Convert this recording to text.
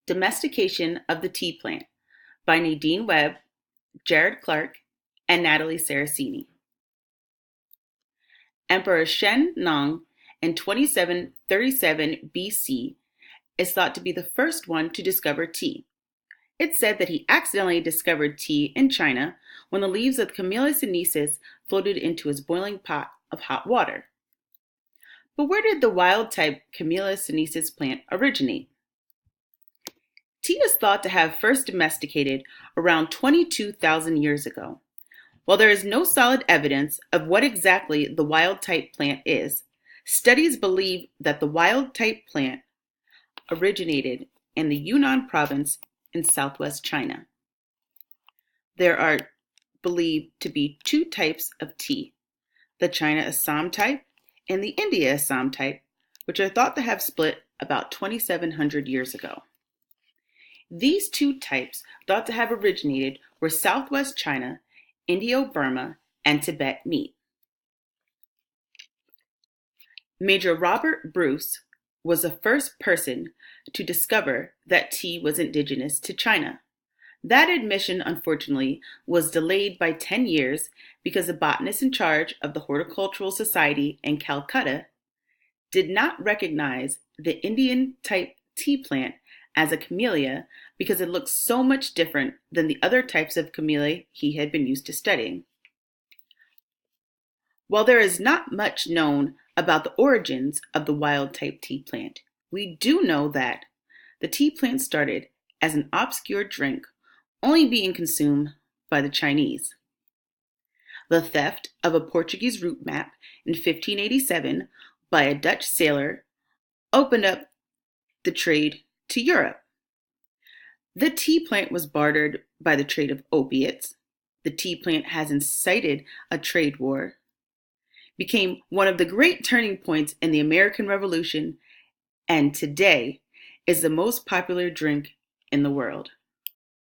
Domestication of the Tea Plant by Nadine Webb, Jared Clark, and Natalie Saraceni. Emperor Shen Nong in 2737 BC is thought to be the first one to discover tea. It's said that he accidentally discovered tea in China when the leaves of Camellia sinensis floated into his boiling pot of hot water. But where did the wild-type Camellia sinensis plant originate? Tea is thought to have first domesticated around 22,000 years ago. While there is no solid evidence of what exactly the wild-type plant is, studies believe that the wild-type plant originated in the Yunnan province in southwest China. There are believed to be two types of tea, the China Assam type and the India Assam type, which are thought to have split about 2,700 years ago. These two types thought to have originated where southwest China, Indio-Burma, and Tibet meet. Major Robert Bruce was the first person to discover that tea was indigenous to China. That admission, unfortunately, was delayed by 10 years because the botanist in charge of the Horticultural Society in Calcutta did not recognize the Indian type tea plant as a camellia because it looked so much different than the other types of camellia he had been used to studying. While there is not much known about the origins of the wild type tea plant, we do know that the tea plant started as an obscure drink only being consumed by the Chinese. The theft of a Portuguese route map in 1587 by a Dutch sailor opened up the trade to Europe. The tea plant was bartered by the trade of opiates. The tea plant has incited a trade war, became one of the great turning points in the American Revolution, and today is the most popular drink in the world.